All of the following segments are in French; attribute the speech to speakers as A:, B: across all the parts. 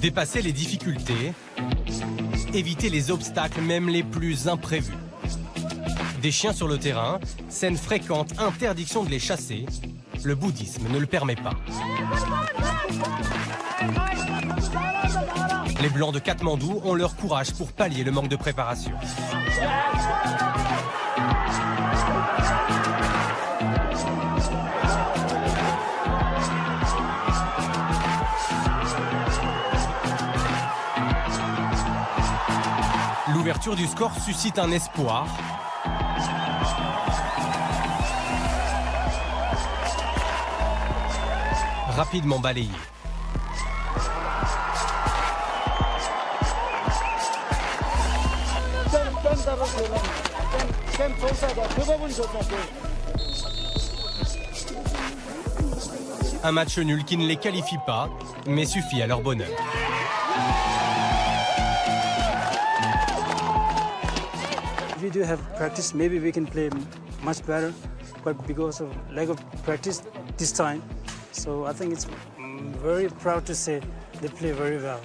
A: Dépasser les difficultés, éviter les obstacles, même les plus imprévus. Des chiens sur le terrain, scène fréquente, interdiction de les chasser. Le bouddhisme ne le permet pas. Les Blancs de Katmandou ont leur courage pour pallier le manque de préparation. L'ouverture du score suscite un espoir. Rapidement balayé. Un match nul qui ne les qualifie pas, mais suffit à leur bonheur.
B: If we do have practice, maybe we can play much better. But because of lack of practice this time, so I think it's very proud to say they play very well.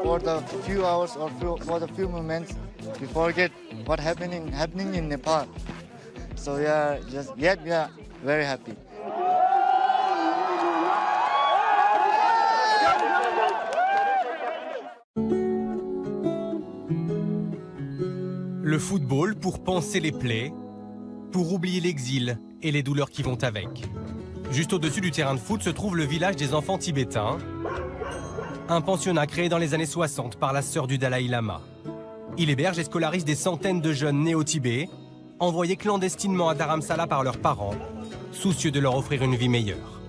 C: For the few hours or for the few moments, we forget what happening in Nepal. So yeah, we are very happy.
A: Le football pour panser les plaies, pour oublier l'exil et les douleurs qui vont avec. Juste au-dessus du terrain de foot se trouve le village des enfants tibétains, un pensionnat créé dans les années 60 par la sœur du Dalai Lama. Il héberge et scolarise des centaines de jeunes nés au Tibet, envoyés clandestinement à Dharamsala par leurs parents, soucieux de leur offrir une vie meilleure.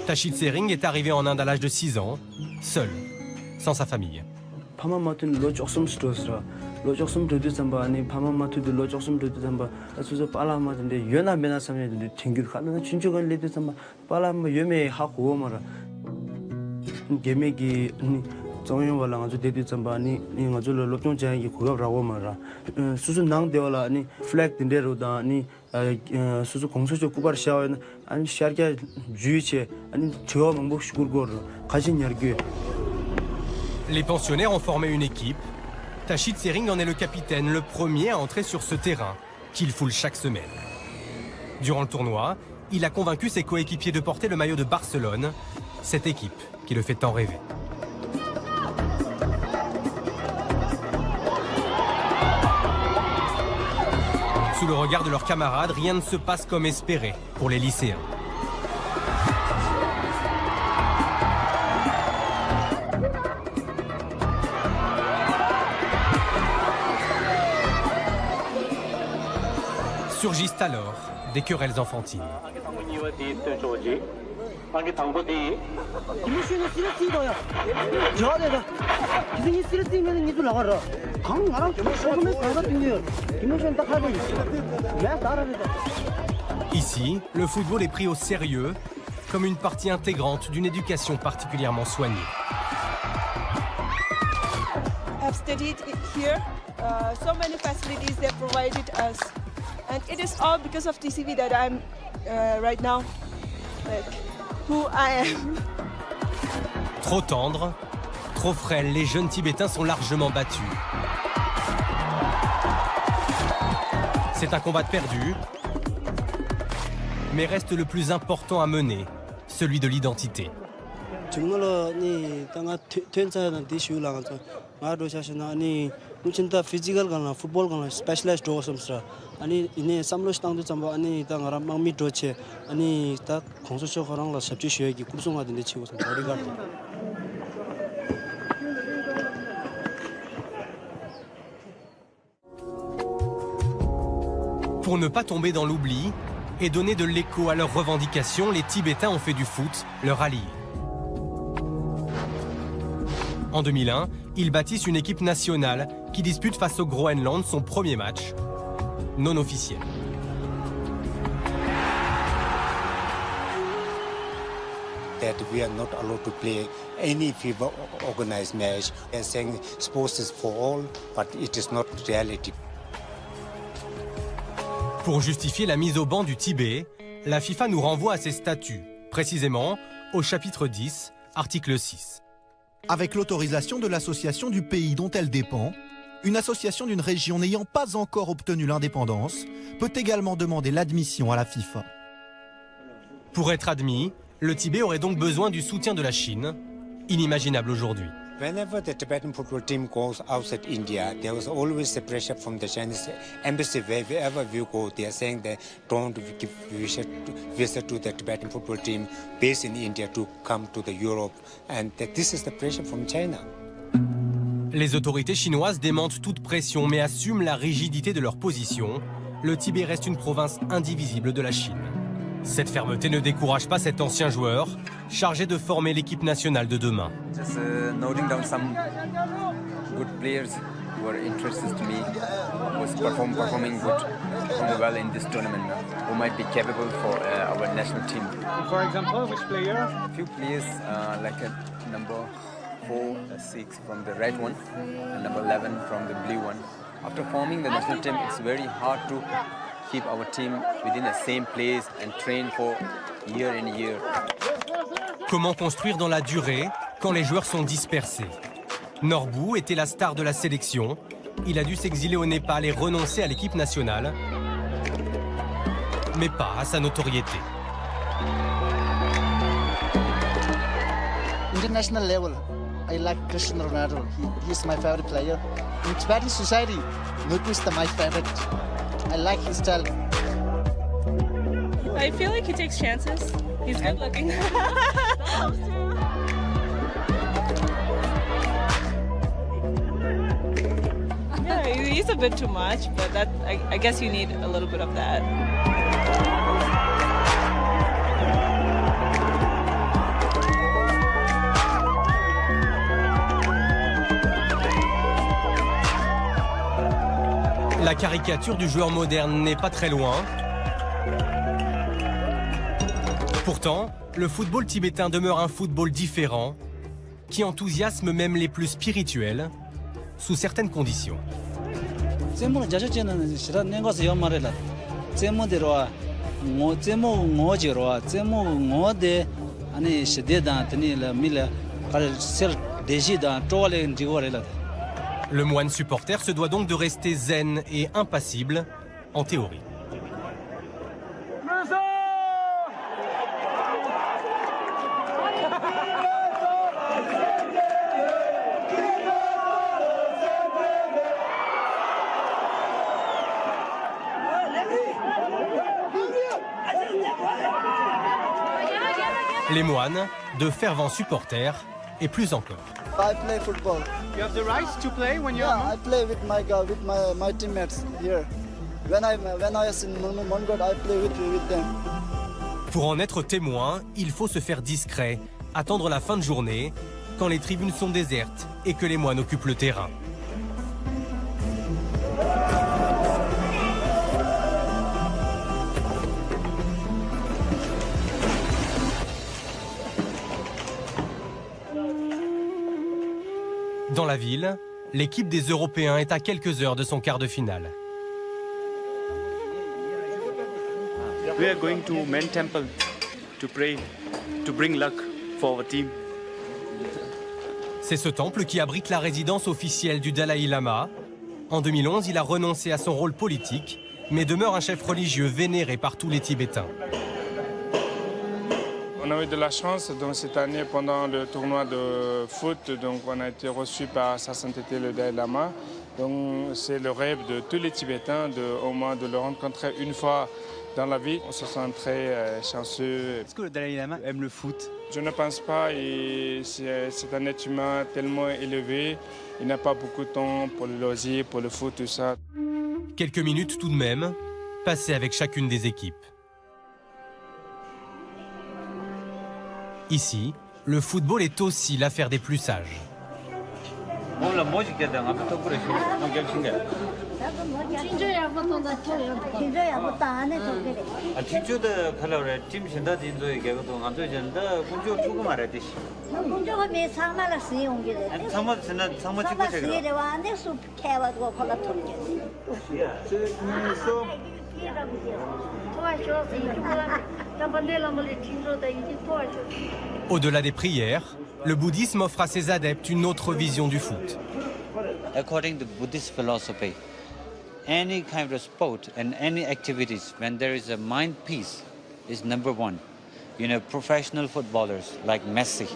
A: Tashit Sering est arrivé en Inde à l'âge de 6 ans, seul, sans sa famille. Les pensionnaires ont formé une équipe. Tashit Sering en est le capitaine, le premier à entrer sur ce terrain, qu'il foule chaque semaine. Durant le tournoi, il a convaincu ses coéquipiers de porter le maillot de Barcelone, cette équipe qui le fait tant rêver. Sous le regard de leurs camarades, rien ne se passe comme espéré pour les lycéens. Surgissent alors des querelles enfantines. Ici, le football est pris au sérieux comme une partie intégrante d'une éducation particulièrement soignée.
D: I've studied here. So many facilities they provided us. And it is all because of TCV that I'm right now, like who I am.
A: Trop tendres, trop frêles, les jeunes Tibétains sont largement battus. C'est un combat perdu, mais reste le plus important à mener, celui de l'identité.
B: Physical football specialized ani ine samlo stang du chamba ani ta ngara mangmi doche ani ta khongso cho khorang la sabji shye gi kursong ma dinde chigo sam bodyguard.
A: Pour ne pas tomber dans l'oubli et donner de l'écho à leurs revendications, les Tibétains ont fait du foot leur allié. En 2001, ils bâtissent une équipe nationale qui dispute face au Groenland son premier match, non officiel.
E: That we are not allowed to play any FIBA organized match. They are saying sports is for all, but it is not reality.
A: Pour justifier la mise au ban du Tibet, la FIFA nous renvoie à ses statuts, précisément au chapitre 10, article 6.
F: Avec l'autorisation de l'association du pays dont elle dépend, une association d'une région n'ayant pas encore obtenu l'indépendance peut également demander l'admission à la FIFA.
A: Pour être admis, le Tibet aurait donc besoin du soutien de la Chine, inimagiable aujourd'hui.
E: Whenever the Tibetan football team goes outside India, there was always the pressure from the Chinese embassy. Wherever we go, they are saying that don't give visa to the Tibetan football team based in India to come to the Europe, and that this is the pressure from China.
A: Les autorités chinoises démentent toute pression mais assument la rigidité de leur position. Le Tibet reste une province indivisible de la Chine. Cette fermeté ne décourage pas cet ancien joueur, chargé de former l'équipe nationale de demain.
G: Just noting down some good players who are interested to me, who's performing well in this tournament, who might be capable for our national team.
H: For example, which player?
G: A few players like number 4, 6 from the red one, and number 11 from the blue one. After forming the national team, it's very hard to keep our team within the same place and train for year in year.
A: Comment construire dans la durée quand les joueurs sont dispersés? Norbu était la star de la sélection. Il a dû s'exiler au Népal et renoncer à l'équipe nationale, mais pas à sa notoriété.
I: International level, I like Cristiano Ronaldo. He is my favorite player. In Tibetan society, Norbu is my favorite. I like his style.
J: I feel like he takes chances. He's good looking. Yeah, he's a bit too much, but I guess you need a little bit of that.
A: La caricature du joueur moderne n'est pas très loin. Pourtant, le football tibétain demeure un football différent, qui enthousiasme même les plus spirituels, sous certaines conditions. Le moine supporter se doit donc de rester zen et impassible, en théorie. Les moines, de fervents supporters, et plus encore.
I: I play football.
H: You have the right to play when you're
I: I play with my teammates here. When I was in Mongol, I play with them.
A: Pour en être témoin, il faut se faire discret, attendre la fin de journée, quand les tribunes sont désertes et que les moines occupent le terrain. Dans la ville, l'équipe des Européens est à quelques heures de son quart de finale.
H: We are going to Men Temple to pray, to bring luck for our team.
A: C'est ce temple qui abrite la résidence officielle du Dalai Lama. En 2011, il a renoncé à son rôle politique, mais demeure un chef religieux vénéré par tous les Tibétains.
K: On a eu de la chance donc, cette année pendant le tournoi de foot, donc on a été reçu par Sa Sainteté le Dalai Lama. Donc c'est le rêve de tous les Tibétains au moins de le rencontrer une fois dans la vie. On se sent très chanceux.
H: Est-ce que le Dalai Lama aime le foot?
K: Je ne pense pas, c'est un être humain tellement élevé. Il n'a pas beaucoup de temps pour le loisir, pour le foot, tout ça.
A: Quelques minutes tout de même, passées avec chacune des équipes. Ici, le football est aussi l'affaire des plus sages. Au-delà des prières, le bouddhisme offre à ses adeptes une autre vision du foot.
L: According to Buddhist philosophy, any kind of sport and any activities, when there is a mind peace, is number one. You know, professional footballers like Messi,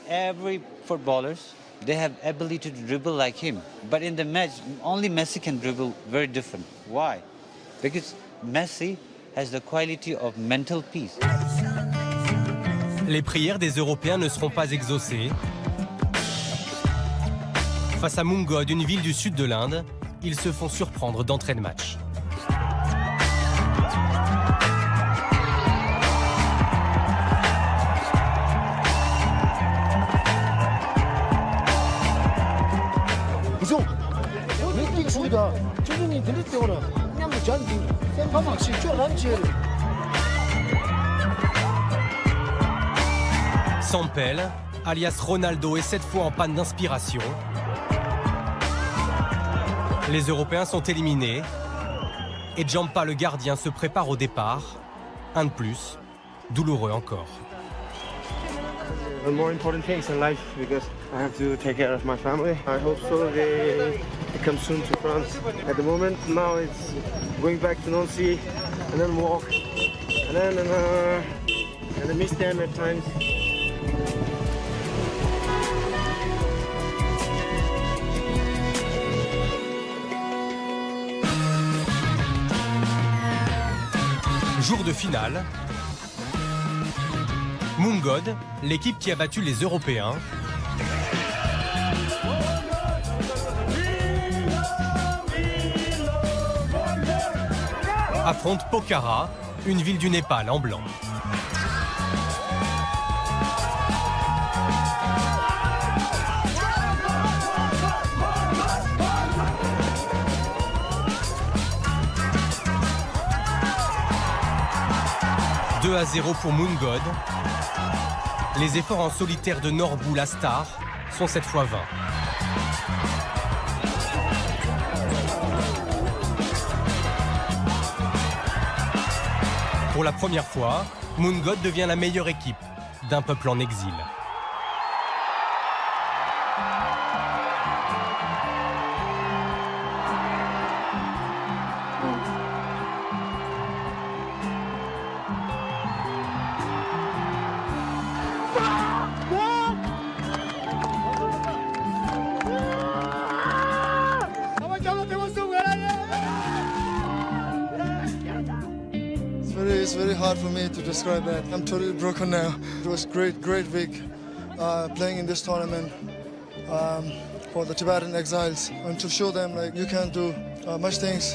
L: every footballers, they have ability to dribble like him. But in the match, only Messi can dribble very different. Why? Because Messi has the quality of mental peace.
A: Les prières des Européens ne seront pas exaucées. Face à Mungod, une ville du sud de l'Inde, ils se font surprendre d'entrée de match. Sampel, alias Ronaldo, est cette fois en panne d'inspiration. Les Européens sont éliminés et Djampa, le gardien, se prépare au départ. Un de plus, douloureux encore.
M: The more important things in life because I have to take care of my family. I hope so they come soon to France. At the moment, now it's going back to Nancy and then walk and then miss them at times.
A: Jour de finale, Mungod, l'équipe qui a battu les Européens, affronte Pokhara, une ville du Népal en blanc. « 2-0 pour Mungod. Les efforts en solitaire de Norbu, la star, sont cette fois vains. Pour la première fois, Mungod devient la meilleure équipe d'un peuple en exil.
N: It's very hard for me to describe that. I'm totally broken now. It was great week playing in this tournament for the Tibetan exiles and to show them like you can do much things.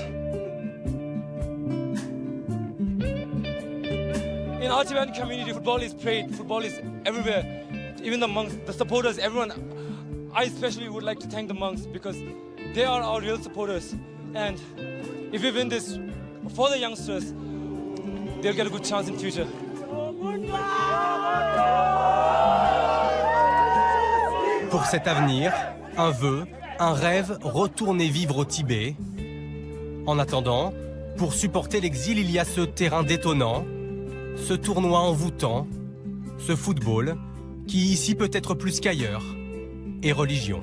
O: In our Tibetan community, football is played. Football is everywhere. Even the monks, the supporters, everyone. I especially would like to thank the monks because they are our real supporters. And if we win this for the youngsters, they'll get a good chance in the future.
A: Pour cet avenir, un vœu, un rêve, retourner vivre au Tibet. En attendant, pour supporter l'exil, il y a ce terrain détonnant, ce tournoi envoûtant, ce football qui, ici peut-être plus qu'ailleurs, est religion.